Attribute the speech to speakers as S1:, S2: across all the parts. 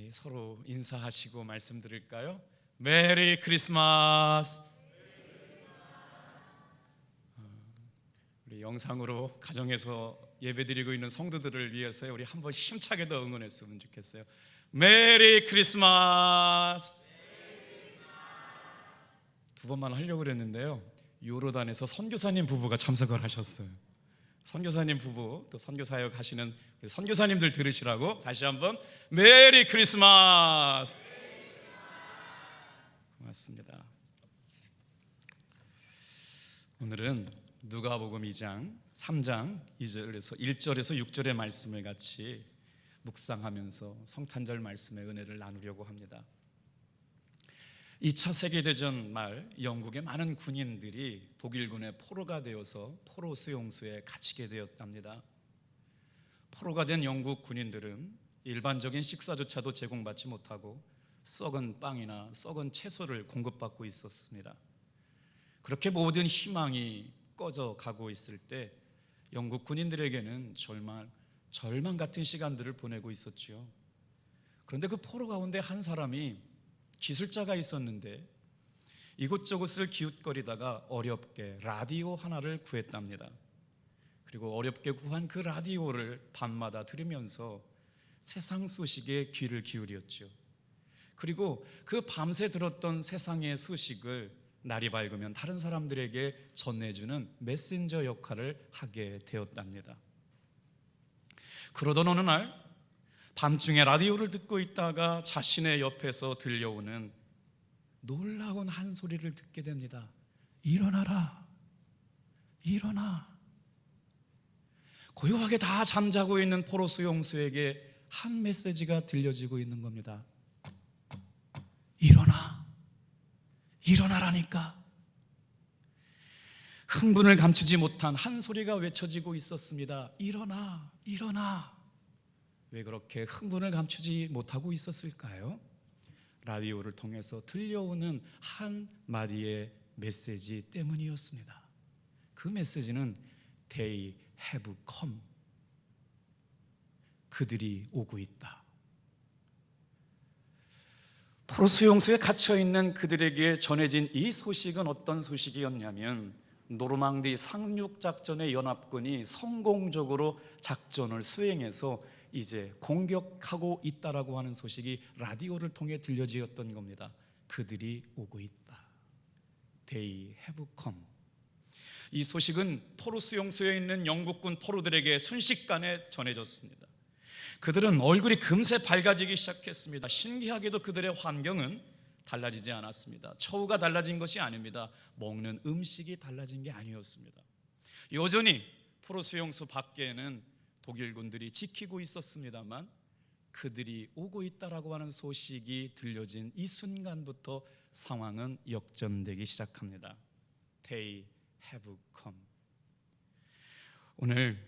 S1: 우리 서로 인사하시고 말씀드릴까요? 메리 크리스마스. 우리 영상으로 가정에서 예배드리고 있는 성도들을 위해서 우리 한번 힘차게 더 응원했으면 좋겠어요. 메리 크리스마스. 두 번만 하려고 그랬는데요, 요르단에서 선교사님 부부가 참석을 하셨어요. 선교사님 부부, 또 선교사역 하시는 선교사님들 들으시라고 다시 한번 메리 크리스마스. 고맙습니다. 오늘은 누가복음 2장 3장 1절에서 6절의 말씀을 같이 묵상하면서 성탄절 말씀의 은혜를 나누려고 합니다. 2차 세계대전 말 영국의 많은 군인들이 독일군의 포로가 되어서 포로 수용소에 갇히게 되었답니다. 포로가 된 영국 군인들은 일반적인 식사조차도 제공받지 못하고 썩은 빵이나 썩은 채소를 공급받고 있었습니다. 그렇게 모든 희망이 꺼져 가고 있을 때 영국 군인들에게는 절망 같은 시간들을 보내고 있었죠. 그런데 그 포로 가운데 한 사람이 기술자가 있었는데 이곳저곳을 기웃거리다가 어렵게 라디오 하나를 구했답니다. 그리고 어렵게 구한 그 라디오를 밤마다 들으면서 세상 소식에 귀를 기울였죠. 그리고 그 밤새 들었던 세상의 소식을 날이 밝으면 다른 사람들에게 전해주는 메신저 역할을 하게 되었답니다. 그러던 어느 날 밤중에 라디오를 듣고 있다가 자신의 옆에서 들려오는 놀라운 한 소리를 듣게 됩니다. 일어나라, 일어나. 고요하게 다 잠자고 있는 포로 수용소에게 한 메시지가 들려지고 있는 겁니다. 일어나, 일어나라니까. 흥분을 감추지 못한 한 소리가 외쳐지고 있었습니다. 일어나, 일어나. 왜 그렇게 흥분을 감추지 못하고 있었을까요? 라디오를 통해서 들려오는 한 마디의 메시지 때문이었습니다. 그 메시지는 They have come. 그들이 오고 있다. 포로 수용소에 갇혀있는 그들에게 전해진 이 소식은 어떤 소식이었냐면 노르망디 상륙작전의 연합군이 성공적으로 작전을 수행해서 이제 공격하고 있다라고 하는 소식이 라디오를 통해 들려지었던 겁니다. 그들이 오고 있다. They have come. 이 소식은 포로 수용소에 있는 영국군 포로들에게 순식간에 전해졌습니다. 그들은 얼굴이 금세 밝아지기 시작했습니다. 신기하게도 그들의 환경은 달라지지 않았습니다. 처우가 달라진 것이 아닙니다. 먹는 음식이 달라진 게 아니었습니다. 여전히 포로 수용소 밖에는 독일군들이 지키고 있었습니다만 그들이 오고 있다라고 하는 소식이 들려진 이 순간부터 상황은 역전되기 시작합니다. They have come. 오늘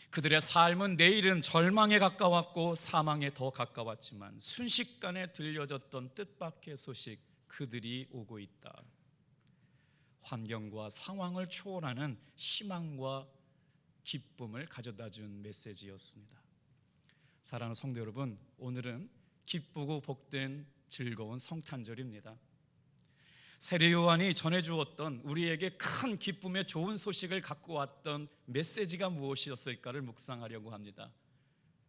S1: 그들의 삶은 내일은 절망에 가까웠고 사망에 더 가까웠지만 순식간에 들려졌던 뜻밖의 소식, 그들이 오고 있다. 환경과 상황을 초월하는 희망과 기쁨을 가져다 준 메시지였습니다. 사랑하는 성도 여러분, 오늘은 기쁘고 복된 즐거운 성탄절입니다. 세례 요한이 전해주었던 우리에게 큰 기쁨의 좋은 소식을 갖고 왔던 메시지가 무엇이었을까를 묵상하려고 합니다.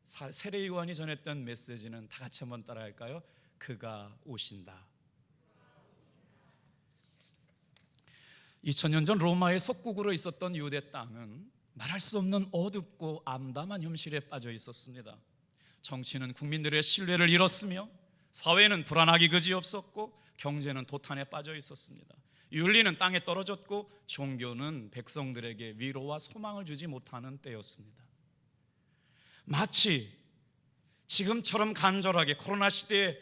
S1: 세례 요한이 전했던 메시지는 다 같이 한번 따라할까요? 그가 오신다. 2000년 전 로마의 속국으로 있었던 유대 땅은 말할 수 없는 어둡고 암담한 현실에 빠져 있었습니다. 정치는 국민들의 신뢰를 잃었으며 사회는 불안하기 그지없었고 경제는 도탄에 빠져 있었습니다. 윤리는 땅에 떨어졌고 종교는 백성들에게 위로와 소망을 주지 못하는 때였습니다. 마치 지금처럼 간절하게 코로나 시대에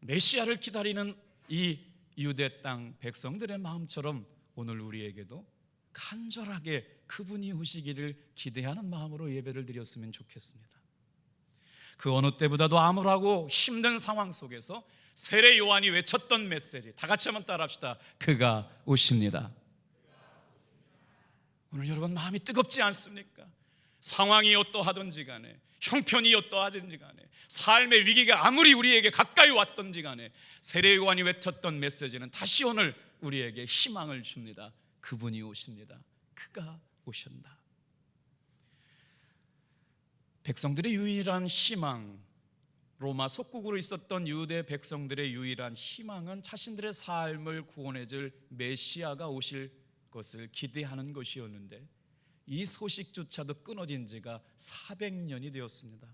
S1: 메시아를 기다리는 이 유대 땅 백성들의 마음처럼 오늘 우리에게도 간절하게 그분이 오시기를 기대하는 마음으로 예배를 드렸으면 좋겠습니다. 그 어느 때보다도 암울하고 힘든 상황 속에서 세례 요한이 외쳤던 메시지, 다 같이 한번 따라합시다. 그가 오십니다. 오늘 여러분 마음이 뜨겁지 않습니까? 상황이 어떠하든지 간에, 형편이 어떠하든지 간에, 삶의 위기가 아무리 우리에게 가까이 왔든지 간에 세례 요한이 외쳤던 메시지는 다시 오늘 우리에게 희망을 줍니다. 그분이 오십니다. 그가 오신다. 백성들의 유일한 희망, 로마 속국으로 있었던 유대 백성들의 유일한 희망은 자신들의 삶을 구원해 줄 메시아가 오실 것을 기대하는 것이었는데, 이 소식조차도 끊어진 지가 400년이 되었습니다.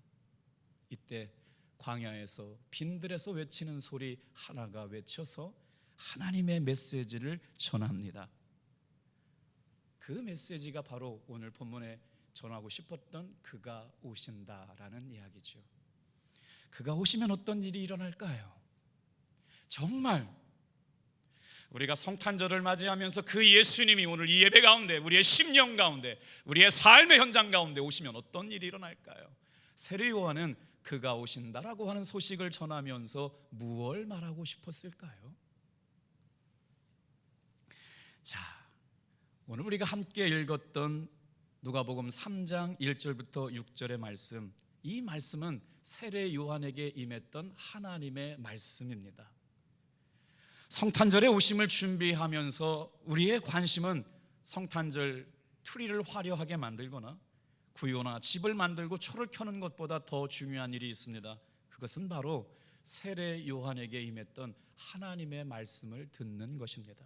S1: 이때 광야에서 빈들에서 외치는 소리 하나가 외쳐서 하나님의 메시지를 전합니다. 그 메시지가 바로 오늘 본문에 전하고 싶었던 그가 오신다라는 이야기죠. 그가 오시면 어떤 일이 일어날까요? 정말 우리가 성탄절을 맞이하면서 그 예수님이 오늘 이 예배 가운데, 우리의 심령 가운데, 우리의 삶의 현장 가운데 오시면 어떤 일이 일어날까요? 세례 요한은 그가 오신다라고 하는 소식을 전하면서 무엇을 말하고 싶었을까요? 자, 오늘 우리가 함께 읽었던 누가복음 3장 1절부터 6절의 말씀, 이 말씀은 세례 요한에게 임했던 하나님의 말씀입니다. 성탄절의 오심을 준비하면서 우리의 관심은 성탄절 트리를 화려하게 만들거나 구요나 집을 만들고 초를 켜는 것보다 더 중요한 일이 있습니다. 그것은 바로 세례 요한에게 임했던 하나님의 말씀을 듣는 것입니다.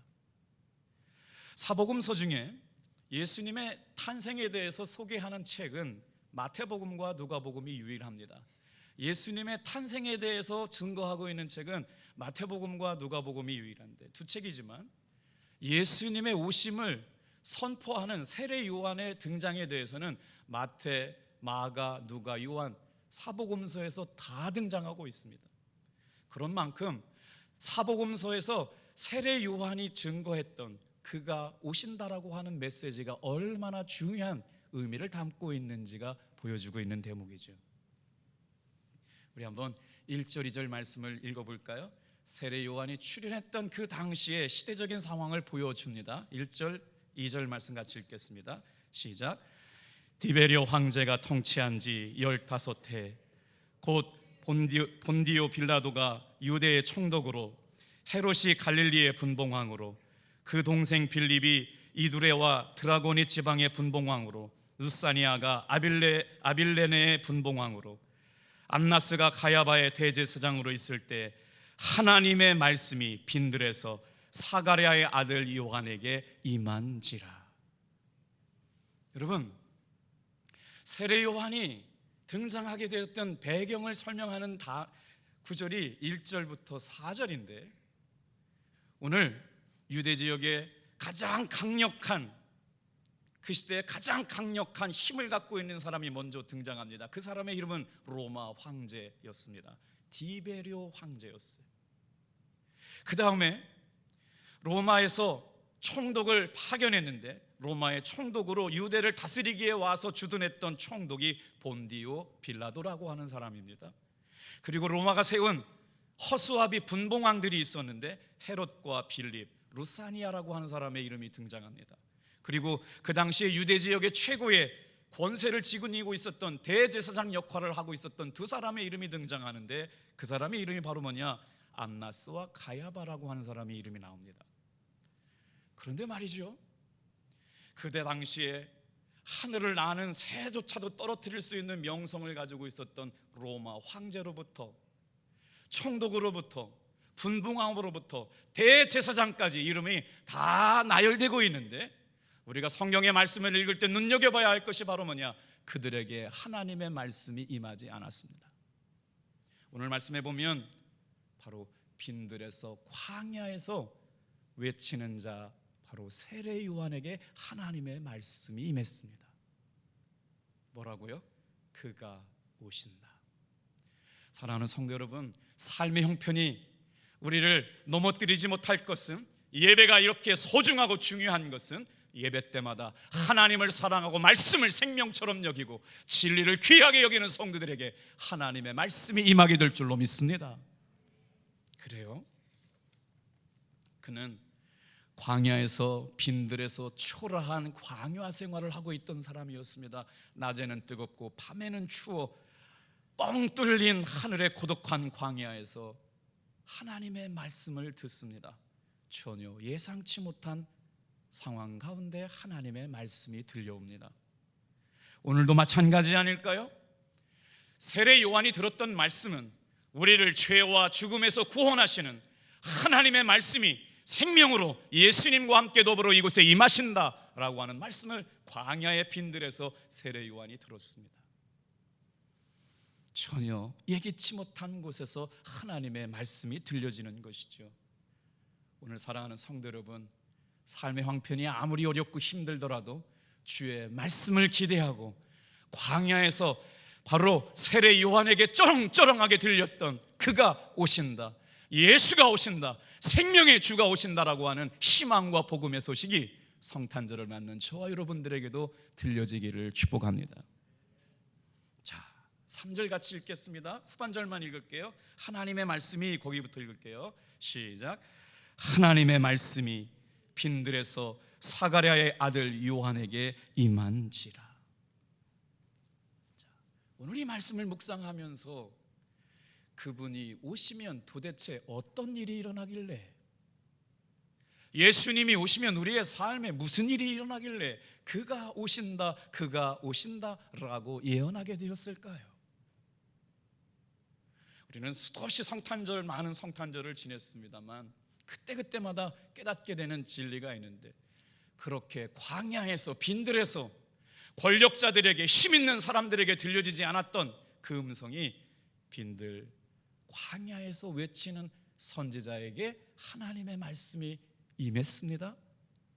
S1: 사복음서 중에 예수님의 탄생에 대해서 소개하는 책은 마태복음과 누가복음이 유일합니다. 예수님의 탄생에 대해서 증거하고 있는 책은 마태복음과 누가복음이 유일한데, 두 책이지만 예수님의 오심을 선포하는 세례 요한의 등장에 대해서는 마태, 마가, 누가, 요한 사복음서에서 다 등장하고 있습니다. 그런 만큼 사복음서에서 세례 요한이 증거했던 그가 오신다라고 하는 메시지가 얼마나 중요한 의미를 담고 있는지가 보여주고 있는 대목이죠. 우리 한번 1절 2절 말씀을 읽어볼까요? 세례 요한이 출현했던 그 당시의 시대적인 상황을 보여줍니다. 1절 2절 말씀 같이 읽겠습니다. 시작. 디베리오 황제가 통치한 지 15해 곧 본디오 빌라도가 유대의 총독으로, 헤롯이 갈릴리의 분봉왕으로, 그 동생 빌립이 이두레와 드라고니 지방의 분봉왕으로, 루사니아가 아빌레네의 분봉왕으로, 안나스가 가야바의 대제사장으로 있을 때 하나님의 말씀이 빈들에서 사가랴의 아들 요한에게 임한지라. 여러분, 세례 요한이 등장하게 되었던 배경을 설명하는 구절이 1절부터 4절인데, 오늘 유대 지역의 가장 강력한, 그 시대에 가장 강력한 힘을 갖고 있는 사람이 먼저 등장합니다. 그 사람의 이름은 로마 황제였습니다. 디베리오 황제였어요. 그 다음에 로마에서 총독을 파견했는데, 로마의 총독으로 유대를 다스리기에 와서 주둔했던 총독이 본디오 빌라도라고 하는 사람입니다. 그리고 로마가 세운 허수아비 분봉왕들이 있었는데, 헤롯과 빌립, 루사니아라고 하는 사람의 이름이 등장합니다. 그리고 그 당시에 유대 지역의 최고의 권세를 지니고 있었던 대제사장 역할을 하고 있었던 두 사람의 이름이 등장하는데, 그 사람의 이름이 바로 뭐냐? 안나스와 가야바라고 하는 사람의 이름이 나옵니다. 그런데 말이죠, 그때 당시에 하늘을 나는 새조차도 떨어뜨릴 수 있는 명성을 가지고 있었던 로마 황제로부터, 총독으로부터, 분봉왕으로부터 대제사장까지 이름이 다 나열되고 있는데, 우리가 성경의 말씀을 읽을 때 눈여겨봐야 할 것이 바로 뭐냐? 그들에게 하나님의 말씀이 임하지 않았습니다. 오늘 말씀해 보면 바로 빈들에서, 광야에서 외치는 자, 바로 세례 요한에게 하나님의 말씀이 임했습니다. 뭐라고요? 그가 오신다. 사랑하는 성도 여러분, 삶의 형편이 우리를 넘어뜨리지 못할 것은, 예배가 이렇게 소중하고 중요한 것은 예배 때마다 하나님을 사랑하고 말씀을 생명처럼 여기고 진리를 귀하게 여기는 성도들에게 하나님의 말씀이 임하게 될 줄로 믿습니다. 그래요? 그는 광야에서 빈들에서 초라한 광야 생활을 하고 있던 사람이었습니다. 낮에는 뜨겁고 밤에는 추워 뻥 뚫린 하늘의 고독한 광야에서 하나님의 말씀을 듣습니다. 전혀 예상치 못한 상황 가운데 하나님의 말씀이 들려옵니다. 오늘도 마찬가지 아닐까요? 세례 요한이 들었던 말씀은 우리를 죄와 죽음에서 구원하시는 하나님의 말씀이 생명으로 예수님과 함께 더불어 이곳에 임하신다라고 하는 말씀을 광야의 빈들에서 세례 요한이 들었습니다. 전혀 예기치 못한 곳에서 하나님의 말씀이 들려지는 것이죠. 오늘 사랑하는 성도 여러분, 삶의 황편이 아무리 어렵고 힘들더라도 주의 말씀을 기대하고 광야에서 바로 세례 요한에게 쩌렁쩌렁하게 들렸던 그가 오신다, 예수가 오신다, 생명의 주가 오신다라고 하는 희망과 복음의 소식이 성탄절을 맞는 저와 여러분들에게도 들려지기를 축복합니다. 자, 3절 같이 읽겠습니다. 후반절만 읽을게요. 하나님의 말씀이, 거기부터 읽을게요. 시작. 하나님의 말씀이 빈들에서 사가랴의 아들 요한에게 임한지라. 자, 오늘 이 말씀을 묵상하면서 그분이 오시면 도대체 어떤 일이 일어나길래, 예수님이 오시면 우리의 삶에 무슨 일이 일어나길래 그가 오신다, 그가 오신다라고 예언하게 되었을까요? 우리는 수도 없이 성탄절, 많은 성탄절을 지냈습니다만 그때그때마다 깨닫게 되는 진리가 있는데, 그렇게 광야에서 빈들에서 권력자들에게, 힘 있는 사람들에게 들려지지 않았던 그 음성이 빈들 광야에서 외치는 선지자에게 하나님의 말씀이 임했습니다.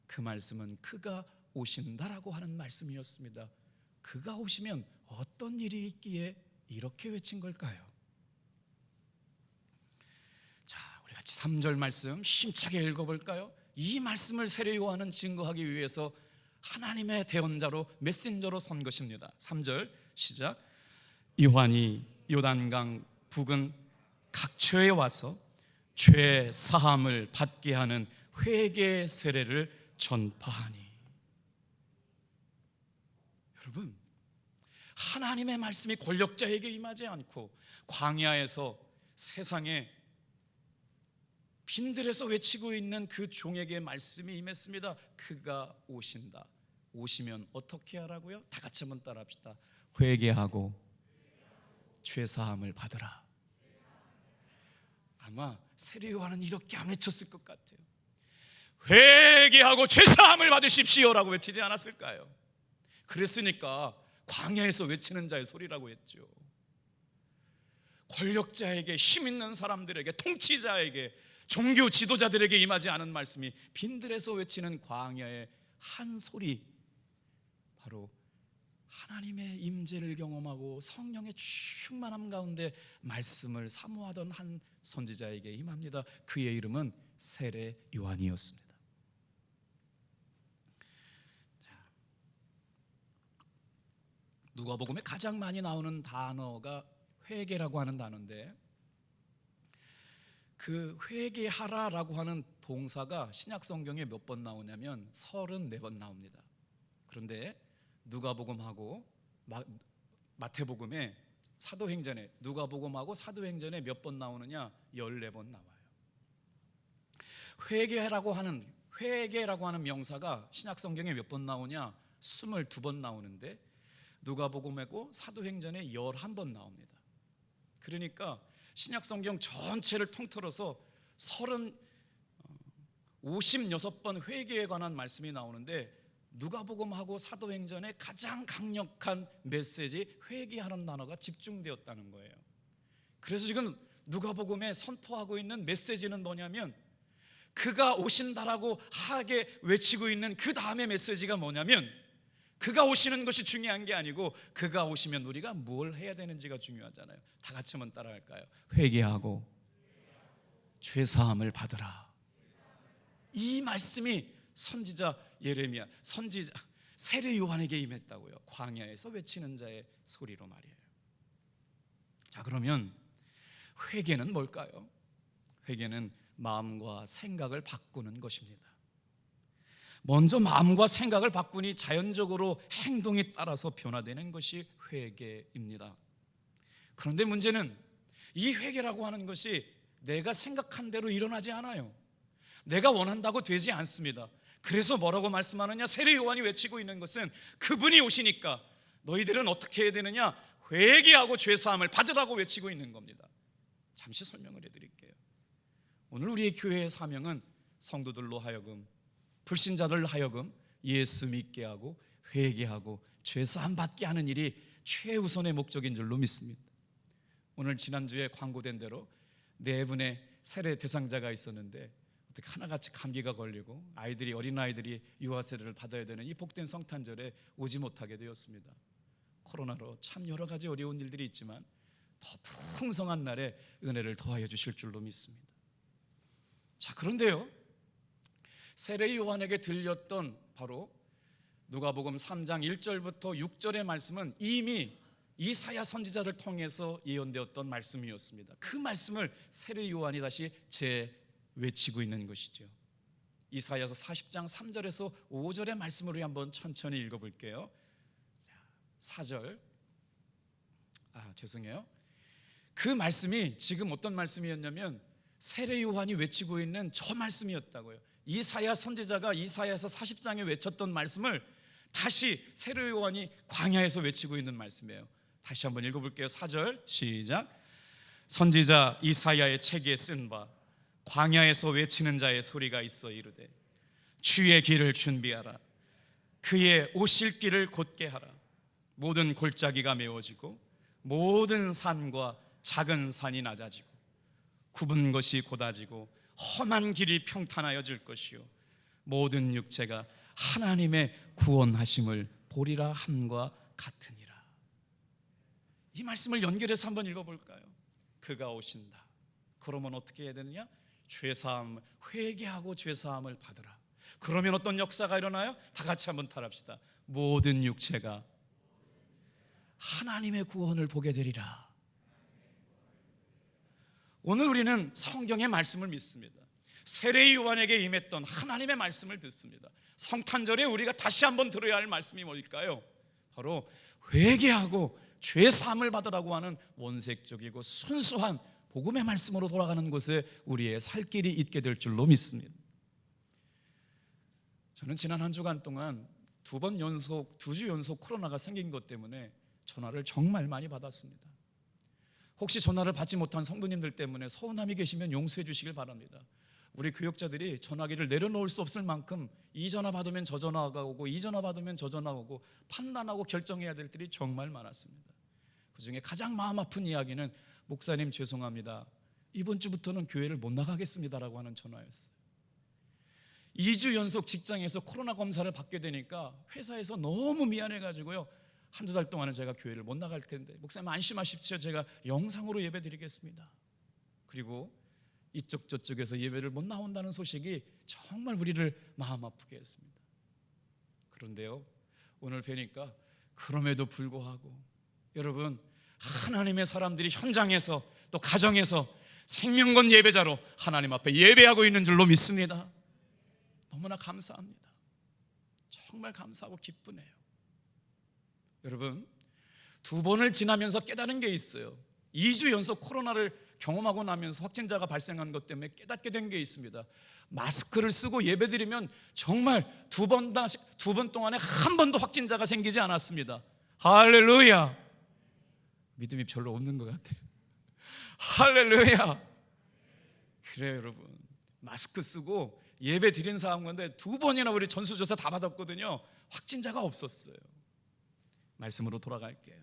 S1: 그 말씀은 그가 오신다라고 하는 말씀이었습니다. 그가 오시면 어떤 일이 있기에 이렇게 외친 걸까요? 자, 우리 같이 3절 말씀 힘차게 읽어볼까요? 이 말씀을 세례 요한은 증거하기 위해서 하나님의 대언자로, 메신저로 선 것입니다. 3절 시작. 요한이 요단강 부근 각처에 와서 죄 사함을 받게 하는 회개 세례를 전파하니. 여러분, 하나님의 말씀이 권력자에게 임하지 않고 광야에서 세상에 빈들에서 외치고 있는 그 종에게 말씀이 임했습니다. 그가 오신다. 오시면 어떻게 하라고요? 다 같이 한번 따라합시다. 회개하고 죄사함을 받으라. 아마 세례 요한은 이렇게 안 외쳤을 것 같아요. 회개하고 죄사함을 받으십시오라고 외치지 않았을까요? 그랬으니까 광야에서 외치는 자의 소리라고 했죠. 권력자에게, 힘 있는 사람들에게, 통치자에게, 종교 지도자들에게 임하지 않은 말씀이 빈들에서 외치는 광야의 한 소리, 바로 하나님의 임재를 경험하고 성령의 충만함 가운데 말씀을 사모하던 한 선지자에게 임합니다. 그의 이름은 세례 요한이었습니다. 누가복음에 가장 많이 나오는 단어가 회개라고 하는 단어인데, 그 회개하라라고 하는 동사가 신약 성경에 몇 번 나오냐면 34번 나옵니다. 그런데 누가복음하고 마태복음에, 사도행전에, 누가복음하고 사도행전에 몇 번 나오느냐? 14번 나와요. 회개라고 하는 명사가 신약 성경에 몇 번 나오냐? 22번 나오는데 누가복음하고 사도행전에 11번 나옵니다. 그러니까 신약 성경 전체를 통틀어서 56번 회개에 관한 말씀이 나오는데, 누가복음하고 사도행전의 가장 강력한 메시지, 회개하는 단어가 집중되었다는 거예요. 그래서 지금 누가복음에 선포하고 있는 메시지는 뭐냐면, 그가 오신다라고 하게 외치고 있는 그 다음의 메시지가 뭐냐면, 그가 오시는 것이 중요한 게 아니고 그가 오시면 우리가 뭘 해야 되는지가 중요하잖아요. 다 같이 한번 따라할까요? 회개하고 죄사함을 받으라. 이 말씀이 선지자 예레미야, 선지자 세례 요한에게 임했다고요. 광야에서 외치는 자의 소리로 말이에요. 자, 그러면 회개는 뭘까요? 회개는 마음과 생각을 바꾸는 것입니다. 먼저 마음과 생각을 바꾸니 자연적으로 행동에 따라서 변화되는 것이 회개입니다. 그런데 문제는 이 회개라고 하는 것이 내가 생각한 대로 일어나지 않아요. 내가 원한다고 되지 않습니다. 그래서 뭐라고 말씀하느냐? 세례 요한이 외치고 있는 것은 그분이 오시니까 너희들은 어떻게 해야 되느냐? 회개하고 죄사함을 받으라고 외치고 있는 겁니다. 잠시 설명을 해드릴게요. 오늘 우리의 교회의 사명은 성도들로 하여금, 불신자들 하여금 예수 믿게 하고 회개하고 죄사함 받게 하는 일이 최우선의 목적인 줄로 믿습니다. 오늘 지난주에 광고된 대로 4분의 세례 대상자가 있었는데 어떻게 하나같이 감기가 걸리고 어린아이들이 유아 세례를 받아야 되는 이 복된 성탄절에 오지 못하게 되었습니다. 코로나로 참 여러 가지 어려운 일들이 있지만 더 풍성한 날에 은혜를 더하여 주실 줄로 믿습니다. 자, 그런데요, 세례 요한에게 들렸던 바로 누가복음 3장 1절부터 6절의 말씀은 이미 이사야 선지자를 통해서 예언되었던 말씀이었습니다. 그 말씀을 세례 요한이 다시 외치고 있는 것이죠. 이사야서 40장 3절에서 5절의 말씀을 한번 천천히 읽어볼게요. 4절. 죄송해요. 그 말씀이 지금 어떤 말씀이었냐면 세례 요한이 외치고 있는 저 말씀이었다고요. 이사야 선지자가 이사야서 40장에 외쳤던 말씀을 다시 세례 요한이 광야에서 외치고 있는 말씀이에요. 다시 한번 읽어볼게요. 4절 시작. 선지자 이사야의 책에 쓴 바 광야에서 외치는 자의 소리가 있어 이르되 주의 길을 준비하라. 그의 오실 길을 곧게 하라. 모든 골짜기가 메워지고 모든 산과 작은 산이 낮아지고 굽은 것이 곧아지고 험한 길이 평탄하여질 것이요 모든 육체가 하나님의 구원하심을 보리라 함과 같으니라. 이 말씀을 연결해서 한번 읽어볼까요? 그가 오신다. 그러면 어떻게 해야 되느냐? 죄사함, 회개하고 죄사함을 받으라. 그러면 어떤 역사가 일어나요? 다 같이 한번 따라합시다. 모든 육체가 하나님의 구원을 보게 되리라. 오늘 우리는 성경의 말씀을 믿습니다. 세례 요한에게 임했던 하나님의 말씀을 듣습니다. 성탄절에 우리가 다시 한번 들어야 할 말씀이 뭘까요? 바로 회개하고 죄사함을 받으라고 하는 원색적이고 순수한 복음의 말씀으로 돌아가는 곳에 우리의 살 길이 있게 될 줄로 믿습니다. 저는 지난 한 주간 동안 2주 연속 코로나가 생긴 것 때문에 전화를 정말 많이 받았습니다. 혹시 전화를 받지 못한 성도님들 때문에 서운함이 계시면 용서해 주시길 바랍니다. 우리 교역자들이 전화기를 내려놓을 수 없을 만큼 이 전화 받으면 저 전화가 오고 이 전화 받으면 저 전화가 오고 판단하고 결정해야 될 일이 정말 많았습니다. 그중에 가장 마음 아픈 이야기는 목사님 죄송합니다, 이번 주부터는 교회를 못 나가겠습니다라고 하는 전화였어요. 2주 연속 직장에서 코로나 검사를 받게 되니까 회사에서 너무 미안해가지고요, 한두 달 동안은 제가 교회를 못 나갈 텐데 목사님 안심하십시오, 제가 영상으로 예배 드리겠습니다. 그리고 이쪽 저쪽에서 예배를 못 나온다는 소식이 정말 우리를 마음 아프게 했습니다. 그런데요, 오늘 뵈니까 그럼에도 불구하고 여러분, 하나님의 사람들이 현장에서 또 가정에서 생명건 예배자로 하나님 앞에 예배하고 있는 줄로 믿습니다. 너무나 감사합니다. 정말 감사하고 기쁘네요. 여러분, 2번을 지나면서 깨달은 게 있어요. 2주 연속 코로나를 경험하고 나면서 확진자가 발생한 것 때문에 깨닫게 된 게 있습니다. 마스크를 쓰고 예배드리면 정말 두 번 동안에 한 번도 확진자가 생기지 않았습니다. 할렐루야. 믿음이 별로 없는 것 같아요. 할렐루야. 그래요 여러분, 마스크 쓰고 예배 드린 사람 건데 2번이나 우리 전수조사 다 받았거든요. 확진자가 없었어요. 말씀으로 돌아갈게요.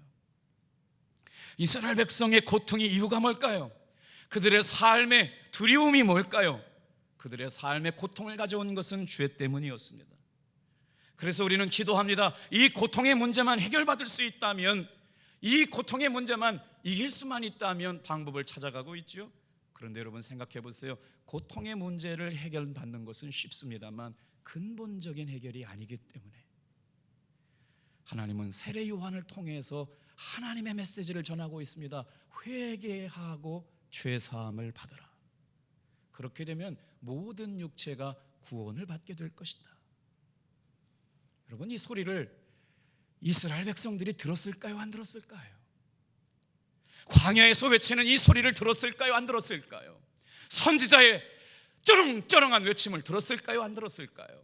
S1: 이스라엘 백성의 고통의 이유가 뭘까요? 그들의 삶의 두려움이 뭘까요? 그들의 삶의 고통을 가져온 것은 죄 때문이었습니다. 그래서 우리는 기도합니다. 이 고통의 문제만 해결받을 수 있다면, 이 고통의 문제만 이길 수만 있다면 방법을 찾아가고 있죠. 그런데 여러분 생각해 보세요. 고통의 문제를 해결받는 것은 쉽습니다만 근본적인 해결이 아니기 때문에 하나님은 세례 요한을 통해서 하나님의 메시지를 전하고 있습니다. 회개하고 죄사함을 받으라. 그렇게 되면 모든 육체가 구원을 받게 될 것이다. 여러분, 이 소리를 이스라엘 백성들이 들었을까요? 안 들었을까요? 광야에서 외치는 이 소리를 들었을까요? 안 들었을까요? 선지자의 쩌렁쩌렁한 외침을 들었을까요? 안 들었을까요?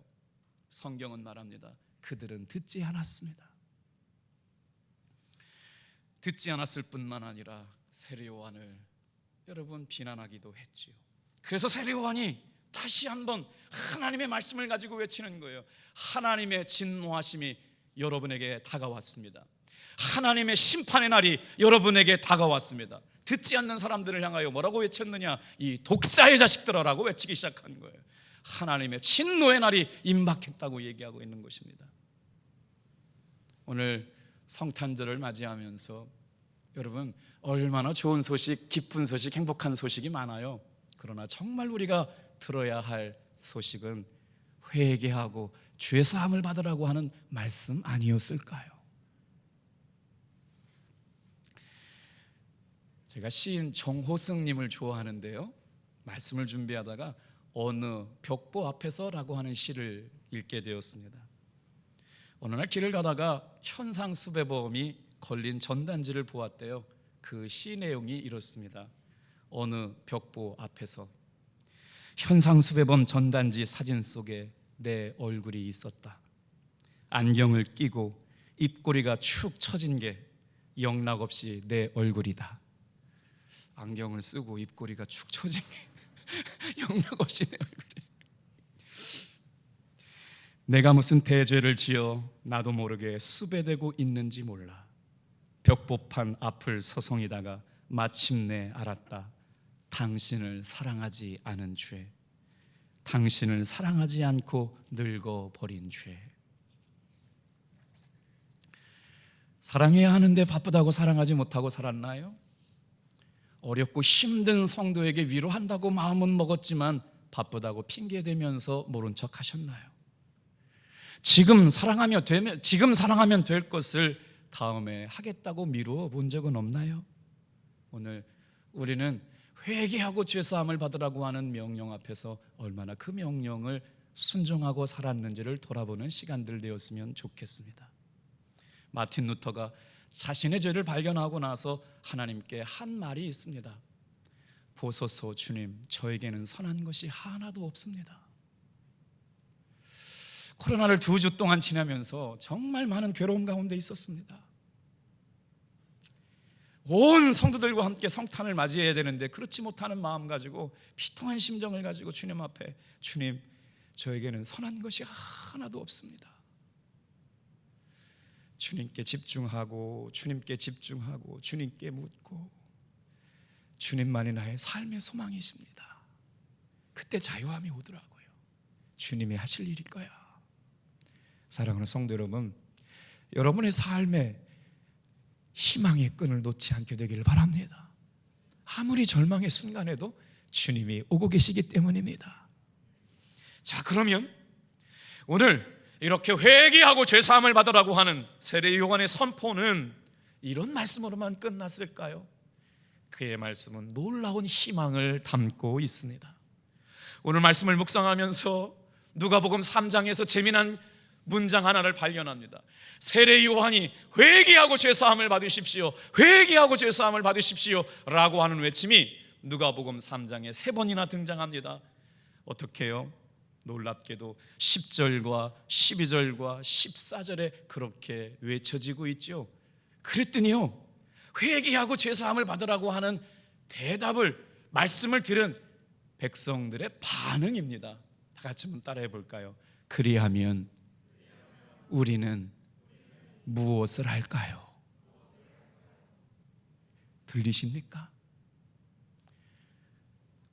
S1: 성경은 말합니다. 그들은 듣지 않았습니다. 듣지 않았을 뿐만 아니라 세례 요한을 여러분 비난하기도 했지요. 그래서 세례 요한이 다시 한번 하나님의 말씀을 가지고 외치는 거예요. 하나님의 진노하심이 여러분에게 다가왔습니다. 하나님의 심판의 날이 여러분에게 다가왔습니다. 듣지 않는 사람들을 향하여 뭐라고 외쳤느냐? 이 독사의 자식들아라고 외치기 시작한 거예요. 하나님의 진노의 날이 임박했다고 얘기하고 있는 것입니다. 오늘 성탄절을 맞이하면서 여러분, 얼마나 좋은 소식, 기쁜 소식, 행복한 소식이 많아요. 그러나 정말 우리가 들어야 할 소식은 회개하고 죄 사함을 받으라고 하는 말씀 아니었을까요? 제가 시인 정호승님을 좋아하는데요, 말씀을 준비하다가 어느 벽보 앞에서라고 하는 시를 읽게 되었습니다. 어느 날 길을 가다가 현상수배범이 걸린 전단지를 보았대요. 그 시 내용이 이렇습니다. 어느 벽보 앞에서 현상수배범 전단지 사진 속에 내 얼굴이 있었다. 안경을 끼고 입꼬리가 축 처진 게 영락없이 내 얼굴이다. 안경을 쓰고 입꼬리가 축 처진 게 영락없이 내 얼굴이. 내가 무슨 대죄를 지어 나도 모르게 수배되고 있는지 몰라. 벽보판 앞을 서성이다가 마침내 알았다. 당신을 사랑하지 않은 죄, 당신을 사랑하지 않고 늙어버린 죄. 사랑해야 하는데 바쁘다고 사랑하지 못하고 살았나요? 어렵고 힘든 성도에게 위로한다고 마음은 먹었지만 바쁘다고 핑계대면서 모른 척 하셨나요? 지금 사랑하면 될 것을 다음에 하겠다고 미루어 본 적은 없나요? 오늘 우리는 회개하고 죄사함을 받으라고 하는 명령 앞에서 얼마나 그 명령을 순종하고 살았는지를 돌아보는 시간들 되었으면 좋겠습니다. 마틴 루터가 자신의 죄를 발견하고 나서 하나님께 한 말이 있습니다. 보소서 주님, 저에게는 선한 것이 하나도 없습니다. 코로나를 2주 동안 지나면서 정말 많은 괴로움 가운데 있었습니다. 온 성도들과 함께 성탄을 맞이해야 되는데 그렇지 못하는 마음 가지고 비통한 심정을 가지고 주님 앞에, 주님, 저에게는 선한 것이 하나도 없습니다. 주님께 집중하고 주님께 묻고 주님만이 나의 삶의 소망이십니다. 그때 자유함이 오더라고요. 주님이 하실 일일 거야. 사랑하는 성도 여러분, 여러분의 삶에 희망의 끈을 놓지 않게 되기를 바랍니다. 아무리 절망의 순간에도 주님이 오고 계시기 때문입니다. 자, 그러면 오늘 이렇게 회개하고 죄사함을 받으라고 하는 세례 요한의 선포는 이런 말씀으로만 끝났을까요? 그의 말씀은 놀라운 희망을 담고 있습니다. 오늘 말씀을 묵상하면서 누가복음 3장에서 재미난 문장 하나를 발견합니다. 세례 요한이 회개하고 죄사함을 받으십시오, 회개하고 죄사함을 받으십시오 라고 하는 외침이 누가복음 3장에 3번이나 등장합니다. 어떻게 해요? 놀랍게도 10절과 12절과 14절에 그렇게 외쳐지고 있죠. 그랬더니요, 회개하고 죄사함을 받으라고 하는 대답을, 말씀을 들은 백성들의 반응입니다. 다 같이 한번 따라해 볼까요? 그리하면 우리는 무엇을 할까요? 들리십니까?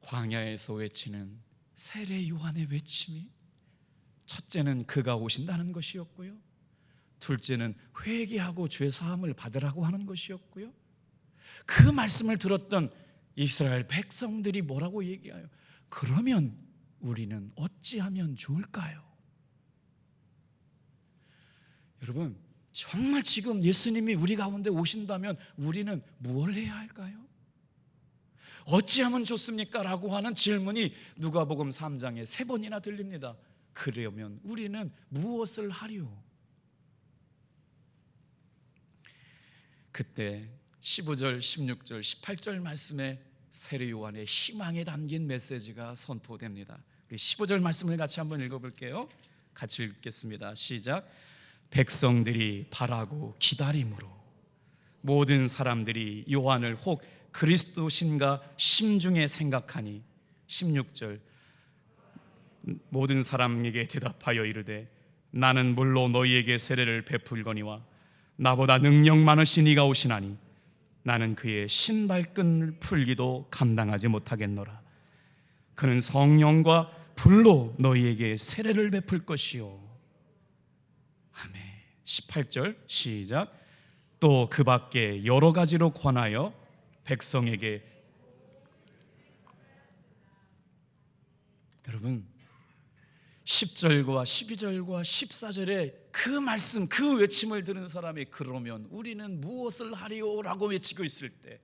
S1: 광야에서 외치는 세례 요한의 외침이, 첫째는 그가 오신다는 것이었고요, 둘째는 회개하고 죄사함을 받으라고 하는 것이었고요, 그 말씀을 들었던 이스라엘 백성들이 뭐라고 얘기해요? 그러면 우리는 어찌하면 좋을까요? 여러분, 정말 지금 예수님이 우리 가운데 오신다면 우리는 무엇을 해야 할까요? 어찌하면 좋습니까? 라고 하는 질문이 누가복음 3장에 3번이나 들립니다. 그러면 우리는 무엇을 하리요? 그때 15절, 16절, 18절 말씀에 세례 요한의 희망에 담긴 메시지가 선포됩니다. 우리 15절 말씀을 같이 한번 읽어볼게요. 같이 읽겠습니다. 시작. 백성들이 바라고 기다림으로 모든 사람들이 요한을 혹 그리스도신가 심중에 생각하니 16절 모든 사람에게 대답하여 이르되 나는 물로 너희에게 세례를 베풀거니와 나보다 능력 많으신 이가 오시나니 나는 그의 신발끈을 풀기도 감당하지 못하겠노라. 그는 성령과 불로 너희에게 세례를 베풀 것이요. 아멘. 18절 시작. 또 그 밖에 여러 가지로 권하여 백성에게. 여러분 10절과 12절과 14절에 그 말씀, 그 외침을 들은 사람이 그러면 우리는 무엇을 하리오? 라고 외치고 있을 때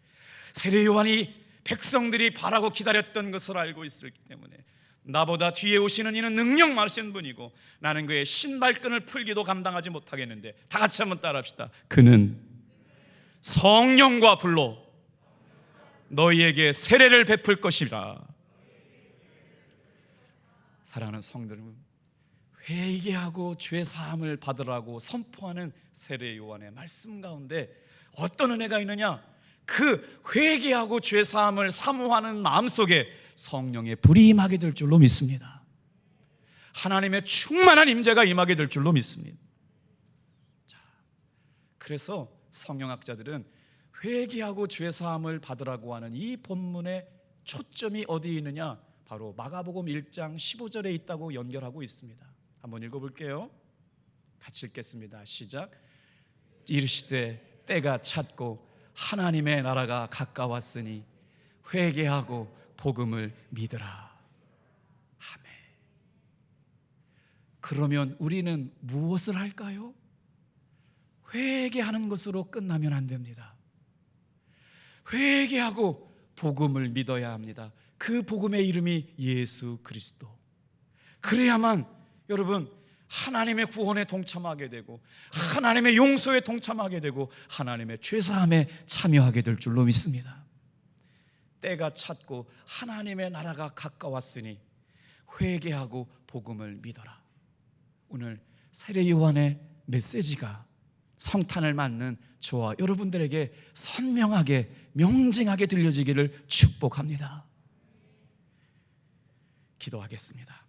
S1: 세례 요한이 백성들이 바라고 기다렸던 것을 알고 있었기 때문에 나보다 뒤에 오시는 이는 능력 많으신 분이고 나는 그의 신발끈을 풀기도 감당하지 못하겠는데, 다 같이 한번 따라합시다. 그는 성령과 불로 너희에게 세례를 베풀 것이라. 사랑하는 성도는 회개하고 죄 사함을 받으라고 선포하는 세례 요한의 말씀 가운데 어떤 은혜가 있느냐? 그 회개하고 죄 사함을 사모하는 마음속에 성령의 불이 임하게 될 줄로 믿습니다. 하나님의 충만한 임재가 임하게 될 줄로 믿습니다. 자, 그래서 성경학자들은 회개하고 죄 사함을 받으라고 하는 이 본문의 초점이 어디에 있느냐? 바로 마가복음 1장 15절에 있다고 연결하고 있습니다. 한번 읽어볼게요. 같이 읽겠습니다. 시작. 이르시되 때가 찼고 하나님의 나라가 가까웠으니 회개하고 복음을 믿으라. 아멘. 그러면 우리는 무엇을 할까요? 회개하는 것으로 끝나면 안 됩니다. 회개하고 복음을 믿어야 합니다. 그 복음의 이름이 예수 그리스도. 그래야만 여러분 하나님의 구원에 동참하게 되고 하나님의 용서에 동참하게 되고 하나님의 죄사함에 참여하게 될 줄로 믿습니다. 때가 찼고 하나님의 나라가 가까웠으니 회개하고 복음을 믿어라. 오늘 세례 요한의 메시지가 성탄을 맞는 저와 여러분들에게 선명하게 명징하게 들려지기를 축복합니다. 기도하겠습니다.